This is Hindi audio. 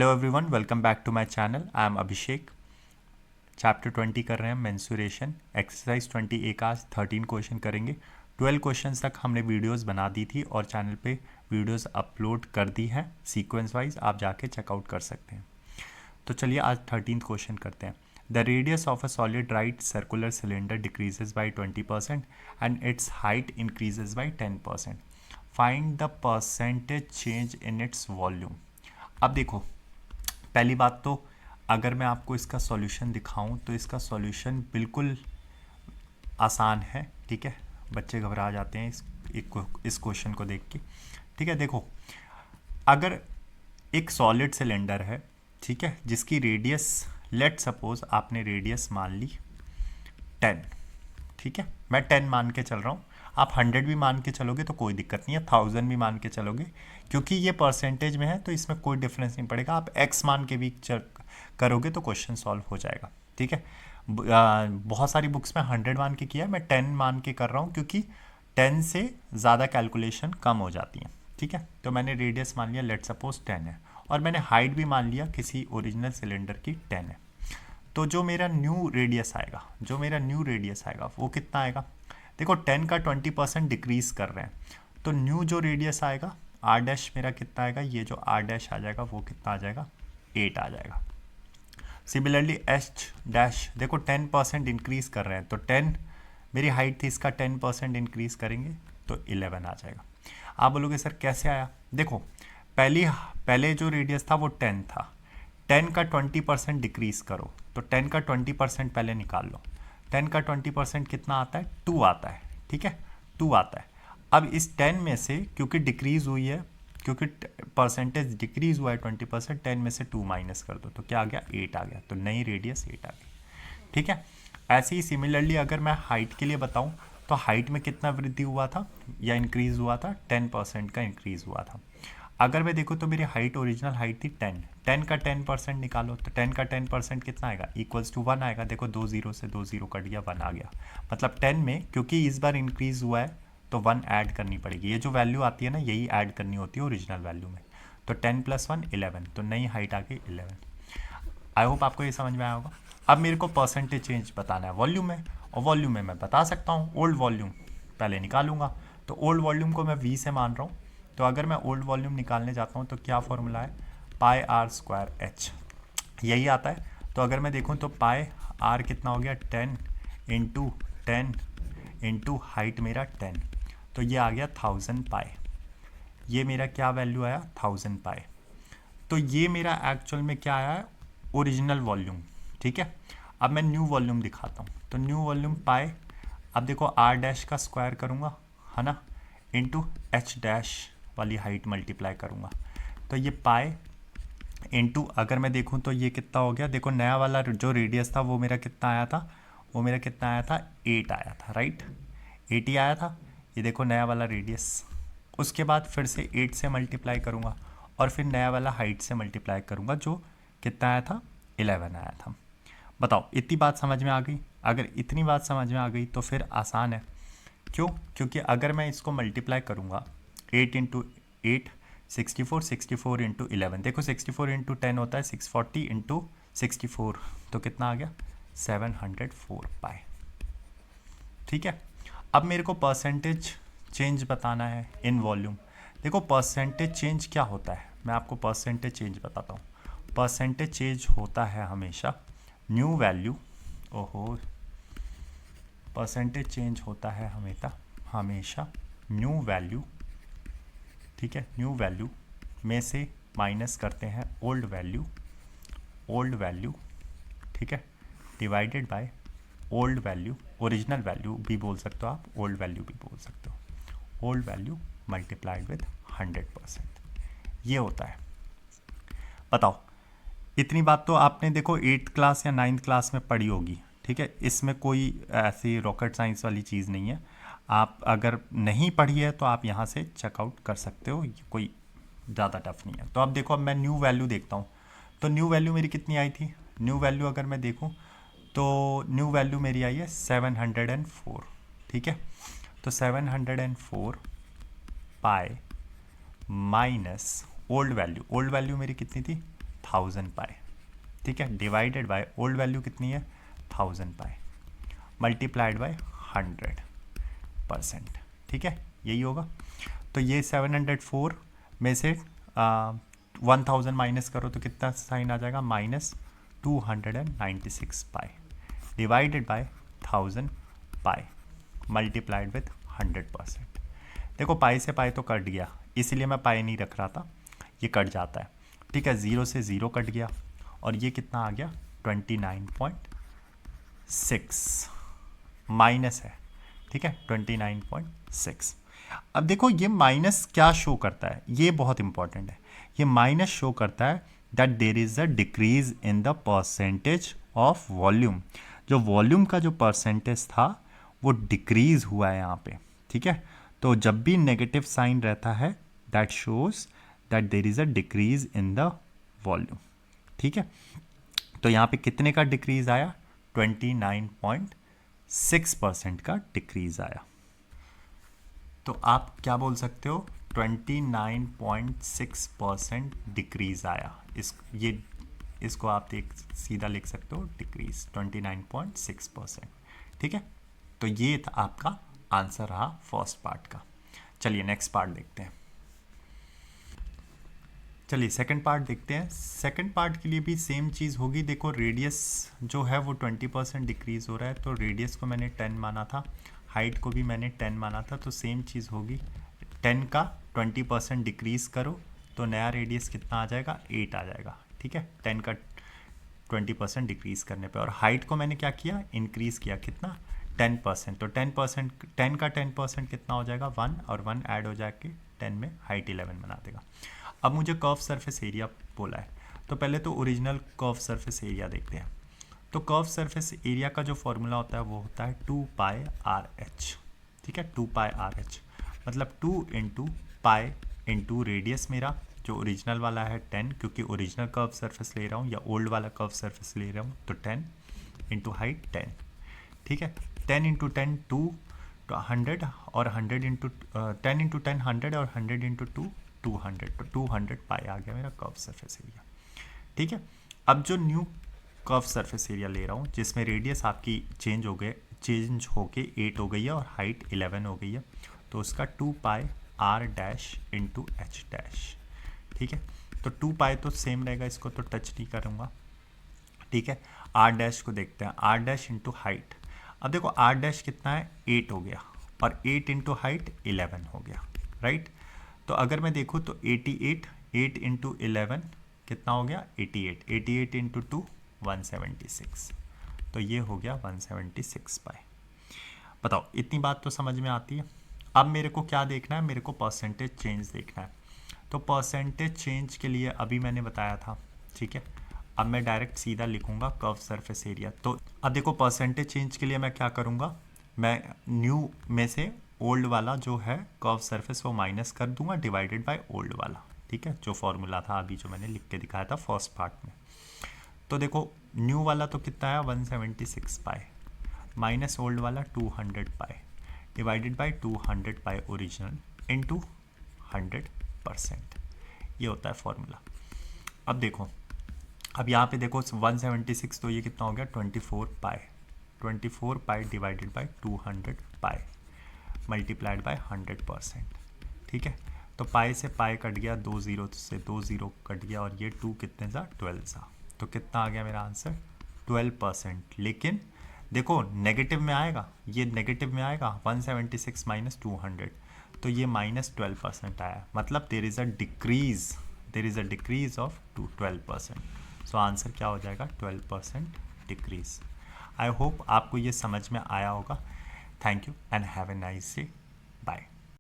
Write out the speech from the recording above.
Hello everyone, welcome back to my channel. I am Abhishek. Chapter 20 कर रहे हैं, मेंसुरेशन। एक्सरसाइज 20 का आज 13 क्वेश्चन करेंगे। 12 क्वेश्चंस तक हमने वीडियोस बना दी थी और चैनल पे वीडियोस अपलोड कर दी है सीक्वेंस वाइज, आप जाके चेकआउट कर सकते हैं। तो चलिए आज 13th क्वेश्चन करते हैं। The radius of a solid right circular cylinder decreases by 20% and it's height increases by 10%। Find the percentage change in its volume. अब देखो, पहली बात तो अगर मैं आपको इसका सॉल्यूशन दिखाऊं तो इसका सॉल्यूशन बिल्कुल आसान है। ठीक है, बच्चे घबरा जाते हैं इस क्वेश्चन को देख के। ठीक है, देखो, अगर एक सॉलिड सिलेंडर है, ठीक है, जिसकी रेडियस, लेट सपोज आपने रेडियस मान ली 10। ठीक है, मैं 10 मान के चल रहा हूँ, आप 100 भी मान के चलोगे तो कोई दिक्कत नहीं है, 1000 भी मान के चलोगे, क्योंकि ये परसेंटेज में है तो इसमें कोई डिफरेंस नहीं पड़ेगा। आप x मान के भी करोगे तो क्वेश्चन सॉल्व हो जाएगा। ठीक है, बहुत सारी बुक्स में 100 मान के किया है, मैं 10 मान के कर रहा हूँ क्योंकि 10 से ज़्यादा कैलकुलेशन कम हो जाती है। ठीक है, तो मैंने रेडियस मान लिया, लेट सपोज 10 है, और मैंने हाइट भी मान लिया किसी ओरिजिनल सिलेंडर की 10 है। तो जो मेरा न्यू रेडियस आएगा वो कितना आएगा? देखो, 10 का 20% डिक्रीज कर रहे हैं, तो न्यू जो रेडियस आएगा आर डैश मेरा कितना आएगा? ये जो आर डैश आ जाएगा वो कितना आ जाएगा? 8 आ जाएगा। सिमिलरली एच डैश, देखो 10% इंक्रीज कर रहे हैं, तो 10 मेरी हाइट थी, इसका 10% इंक्रीज करेंगे तो 11 आ जाएगा। आप बोलोगे सर कैसे आया? देखो, पहले जो रेडियस था वो 10 था, 10 का 20% डिक्रीज करो तो 10 का 20% पहले निकाल लो। 10 का 20% कितना आता है? 2 आता है। ठीक है, 2 आता है। अब इस 10 में से, क्योंकि डिक्रीज हुई है, क्योंकि परसेंटेज डिक्रीज हुआ है 20%, 10 में से 2 माइनस कर दो तो क्या आ गया? 8 आ गया। तो नई रेडियस 8 आ गई। ठीक है, ऐसे ही सिमिलरली अगर मैं हाइट के लिए बताऊं तो हाइट में कितना वृद्धि हुआ था या इंक्रीज हुआ था? 10% का इंक्रीज हुआ था। अगर मैं देखूँ तो मेरी हाइट, ओरिजिनल हाइट थी 10 का 10% निकालो तो 10 का 10% कितना आएगा? इक्वल्स टू 1 आएगा। देखो, 2 जीरो से 2 जीरो कट गया, 1 आ गया। मतलब 10 में, क्योंकि इस बार इंक्रीज हुआ है तो 1 ऐड करनी पड़ेगी। ये जो वैल्यू आती है ना, यही ऐड करनी होती है ओरिजिनल वैल्यू में। तो 10 + 1 11, तो नई हाइट आ गई 11। आई होप आपको ये समझ में आया होगा। अब मेरे को परसेंटेज चेंज बताना है वॉल्यूम में, और वॉल्यूम में मैं बता सकता हूँ, ओल्ड वॉल्यूम पहले निकालूंगा। तो ओल्ड वॉल्यूम को मैं v से मान रहा हूँ, तो अगर मैं ओल्ड वॉल्यूम निकालने जाता हूँ तो क्या फॉर्मूला है? पाई आर स्क्वायर एच, यही आता है। तो अगर मैं देखूँ तो पाई आर कितना हो गया? 10 इंटू 10 इंटू हाइट मेरा 10, तो ये आ गया 1000 पाई। ये मेरा क्या वैल्यू आया? 1000 पाई। तो ये मेरा एक्चुअल में क्या आया है? Original volume. ठीक है, अब मैं न्यू वॉल्यूम दिखाता हूँ। तो न्यू वॉल्यूम पाई, अब देखो आर डैश का स्क्वायर करूँगा, है ना, इंटू एच डैश वाली हाइट मल्टीप्लाई करूँगा, तो ये पाई इंटू, अगर मैं देखूँ तो ये कितना हो गया? देखो, नया वाला जो रेडियस था वो मेरा कितना आया था? वो मेरा कितना आया था? 8 आया था, राइट, 8 ही आया था। ये देखो नया वाला रेडियस, उसके बाद फिर से 8 से मल्टीप्लाई करूँगा और फिर नया वाला हाइट से मल्टीप्लाई करूँगा, जो कितना आया था? 11 आया था। बताओ, इतनी बात समझ में आ गई? अगर इतनी बात समझ में आ गई तो फिर आसान है। क्यों? क्योंकि अगर मैं इसको मल्टीप्लाई करूँगा 8 इंटू 8 64, 64 इंटू 11, देखो 64 इंटू 10 होता है 640 इंटू 64, तो कितना आ गया? 704 पाई। ठीक है, अब मेरे को परसेंटेज चेंज बताना है इन वॉल्यूम। देखो, परसेंटेज चेंज क्या होता है, मैं आपको परसेंटेज चेंज बताता हूँ। परसेंटेज चेंज होता है हमेशा न्यू वैल्यू, ओहो, परसेंटेज चेंज होता है हमेशा न्यू वैल्यू। ठीक है, न्यू वैल्यू में से माइनस करते हैं ओल्ड वैल्यू, ठीक है, divided by old value, original value भी बोल सकते हो आप, ओल्ड वैल्यू भी बोल सकते हो, ओल्ड वैल्यू मल्टीप्लाइड विद 100%, ये होता है। बताओ, इतनी बात तो आपने देखो 8th क्लास या 9th क्लास में पढ़ी होगी। ठीक है, इसमें कोई ऐसी रॉकेट साइंस वाली चीज़ नहीं है। आप अगर नहीं पढ़ी है तो आप यहाँ से चेकआउट कर सकते हो, ये कोई ज़्यादा टफ नहीं है। तो अब देखो, अब मैं न्यू वैल्यू देखता हूँ, तो न्यू वैल्यू मेरी कितनी आई थी? न्यू वैल्यू अगर मैं देखूँ तो न्यू वैल्यू मेरी आई है 704। ठीक है, तो 704 पाई माइनस ओल्ड वैल्यू मेरी कितनी थी? 1000 पाई, ठीक है, डिवाइडेड बाय ओल्ड वैल्यू कितनी है 1000 पाई, मल्टीप्लाइड बाय 100%, ठीक है, यही होगा। तो ये 704 में से 1000 माइनस करो तो कितना साइन आ जाएगा, -296 पाई divided by 1000 pi multiplied with 100%। देखो पाई से पाई तो कट गया, इसलिए मैं पाई नहीं रख रहा था, ये कट जाता है, ठीक है, 0 से 0 कट गया और ये कितना आ गया 29.6 माइनस है, ठीक है, 29.6। अब देखो ये माइनस क्या शो करता है, ये बहुत इंपॉर्टेंट है, ये माइनस शो करता है that there is a decrease in the percentage of volume. जो वॉल्यूम का जो परसेंटेज था वो डिक्रीज हुआ है यहाँ पे, ठीक है। तो जब भी नेगेटिव साइन रहता है that shows that there is a decrease in the volume, ठीक है। तो यहाँ पे कितने का डिक्रीज आया, 29.6% का डिक्रीज आया। तो आप क्या बोल सकते हो, 29.6% डिक्रीज आया। इसको आप सीधा लिख सकते हो डिक्रीज 29.6%, ठीक है। तो ये था आपका आंसर रहा फर्स्ट पार्ट का। चलिए नेक्स्ट पार्ट देखते हैं। चलिए सेकंड पार्ट देखते हैं। सेकंड पार्ट के लिए भी सेम चीज़ होगी। देखो रेडियस जो है वो 20% डिक्रीज़ हो रहा है, तो रेडियस को मैंने 10 माना था, हाइट को भी मैंने 10 माना था, तो सेम चीज़ होगी। 10 का 20% डिक्रीज़ करो तो नया रेडियस कितना आ जाएगा, 8 आ जाएगा, ठीक है, 10 का 20% डिक्रीज़ करने पे। और हाइट को मैंने क्या किया, इंक्रीज़ किया, कितना 10%, तो 10% 10 का 10% कितना हो जाएगा 1, और 1 ऐड हो जाके 10 में हाइट 11 बना देगा। अब मुझे कर्व सरफेस एरिया बोला है, तो पहले तो ओरिजिनल कर्व सरफेस एरिया देखते हैं। तो कर्व सरफेस एरिया का जो फॉर्मूला होता है वो होता है 2πRh, ठीक है, 2πRh मतलब 2 इंटू पाई इंटू रेडियस मेरा जो ओरिजिनल वाला है 10, क्योंकि ओरिजिनल कर्व सरफेस ले रहा हूँ या ओल्ड वाला कर्व सरफेस ले रहा हूँ, तो 10 इंटू हाइट 10, ठीक है, 10 इंटू 10 2 तो 100, और 100 इंटू 10 इंटू 10 100, और 100 इंटू 2 200, तो 200 पाई आ गया मेरा कर्व सरफेस एरिया, ठीक है। अब जो न्यू कर्व सरफेस एरिया ले रहा हूँ जिसमें रेडियस आपकी चेंज होके 8 हो गई है और हाइट 11 हो गई है, तो उसका 2πr' इंटू h डैश, ठीक है। तो 2π तो सेम रहेगा, इसको तो टच नहीं करूँगा, ठीक है। r' को देखते हैं, r' इंटू हाइट। अब देखो r' कितना है 8 हो गया, और 8 इंटू हाइट 11 हो गया, राइट। तो अगर मैं देखूँ तो 88, 8 इंटू 11 कितना हो गया 88, 88 इंटू 2 176, तो ये हो गया 176 पाई। बताओ इतनी बात तो समझ में आती है। अब मेरे को क्या देखना है, मेरे को परसेंटेज चेंज देखना है। तो परसेंटेज चेंज के लिए अभी मैंने बताया था, ठीक है। अब मैं डायरेक्ट सीधा लिखूंगा कर्व सरफेस एरिया। तो अब देखो परसेंटेज चेंज के लिए मैं क्या करूँगा, मैं न्यू में से ओल्ड वाला जो है कर्व सरफेस वो माइनस कर दूंगा डिवाइडेड बाय ओल्ड वाला, ठीक है, जो फॉर्मूला था अभी जो मैंने लिख के दिखाया था फर्स्ट पार्ट में। तो देखो न्यू वाला तो कितना है 176 पाई, माइनस ओल्ड वाला 200 पाई divided by 200 pi original into 100%, ये होता है फॉर्मूला। अब देखो, अब यहाँ पे देखो 176, तो ये कितना हो गया 24 पाई divided by 200 pi multiplied by 100%, ठीक है। तो पाई से पाई कट गया, 2 0 से 2 0 कट गया, और ये 2 कितने सा 12 सा, तो कितना आ गया मेरा आंसर 12%। लेकिन देखो नेगेटिव में आएगा, ये नेगेटिव में आएगा 176 माइनस 200, तो ये -12% आया, मतलब there is a decrease of 12%। So answer क्या हो जाएगा 12% डिक्रीज। आई होप आपको ये समझ में आया होगा। Thank you and have a nice day.